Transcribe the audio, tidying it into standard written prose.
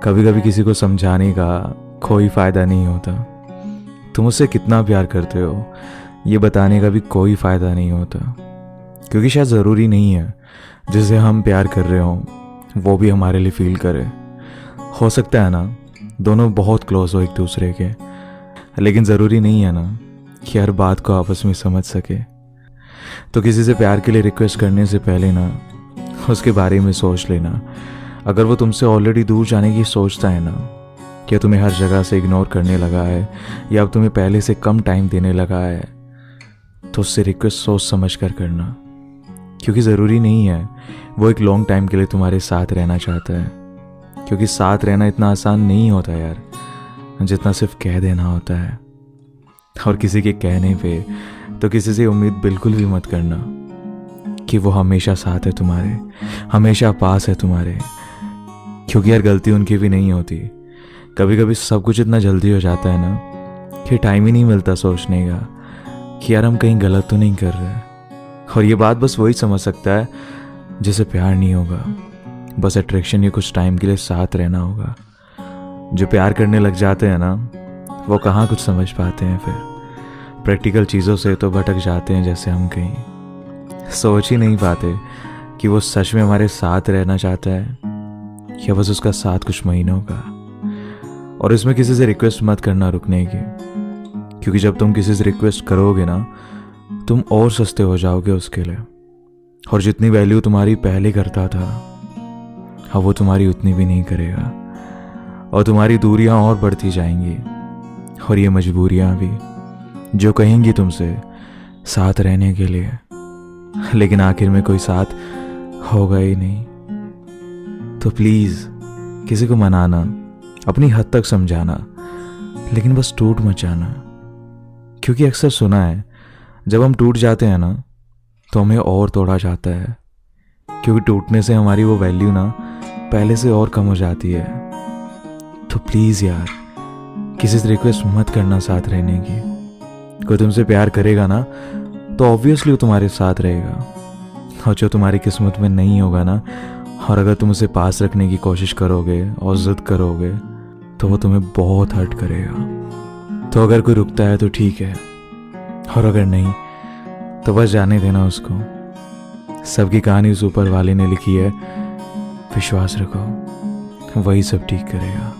कभी कभी किसी को समझाने का कोई फ़ायदा नहीं होता। तुम उससे कितना प्यार करते हो ये बताने का भी कोई फ़ायदा नहीं होता, क्योंकि शायद ज़रूरी नहीं है जिसे हम प्यार कर रहे हों वो भी हमारे लिए फील करे। हो सकता है ना दोनों बहुत क्लोज हो एक दूसरे के, लेकिन ज़रूरी नहीं है ना कि हर बात को आपस में समझ सके। तो किसी से प्यार के लिए रिक्वेस्ट करने से पहले ना उसके बारे में सोच लेना। अगर वो तुमसे ऑलरेडी दूर जाने की सोचता है ना, क्या तुम्हें हर जगह से इग्नोर करने लगा है या अब तुम्हें पहले से कम टाइम देने लगा है, तो उससे रिक्वेस्ट सोच समझ कर करना, क्योंकि ज़रूरी नहीं है वो एक लॉन्ग टाइम के लिए तुम्हारे साथ रहना चाहता है। क्योंकि साथ रहना इतना आसान नहीं होता यार, जितना सिर्फ कह देना होता है। और किसी के कहने पे तो किसी से उम्मीद बिल्कुल भी मत करना कि वो हमेशा साथ है तुम्हारे, हमेशा पास है तुम्हारे, क्योंकि यार गलती उनकी भी नहीं होती। कभी कभी सब कुछ इतना जल्दी हो जाता है ना कि टाइम ही नहीं मिलता सोचने का कि यार हम कहीं गलत तो नहीं कर रहे। और ये बात बस वही समझ सकता है जिसे प्यार नहीं होगा, बस अट्रैक्शन या कुछ टाइम के लिए साथ रहना होगा। जो प्यार करने लग जाते हैं ना वो कहाँ कुछ समझ पाते हैं, फिर प्रैक्टिकल चीज़ों से तो भटक जाते हैं। जैसे हम कहीं सोच ही नहीं पाते कि वो सच में हमारे साथ रहना चाहता है या बस उसका साथ कुछ महीनों का। और इसमें किसी से रिक्वेस्ट मत करना रुकने की, क्योंकि जब तुम किसी से रिक्वेस्ट करोगे ना तुम और सस्ते हो जाओगे उसके लिए। और जितनी वैल्यू तुम्हारी पहले करता था अब वो तुम्हारी उतनी भी नहीं करेगा, और तुम्हारी दूरियां और बढ़ती जाएंगी और ये मजबूरियां भी जो कहेंगी तुमसे साथ रहने के लिए, लेकिन आखिर में कोई साथ होगा ही नहीं। तो प्लीज़ किसी को मनाना, अपनी हद तक समझाना, लेकिन बस टूट मत जाना। क्योंकि अक्सर सुना है जब हम टूट जाते हैं ना तो हमें और तोड़ा जाता है, क्योंकि टूटने से हमारी वो वैल्यू ना पहले से और कम हो जाती है। तो प्लीज़ यार किसी से रिक्वेस्ट मत करना साथ रहने की। कोई तुमसे प्यार करेगा ना तो ऑब्वियसली वो तुम्हारे साथ रहेगा, और जो तुम्हारी किस्मत में नहीं होगा ना, और अगर तुम उसे पास रखने की कोशिश करोगे और जिद करोगे तो वो तुम्हें बहुत हर्ट करेगा। तो अगर कोई रुकता है तो ठीक है, और अगर नहीं तो बस जाने देना उसको। सबकी कहानी उस ऊपर वाले ने लिखी है, विश्वास रखो वही सब ठीक करेगा।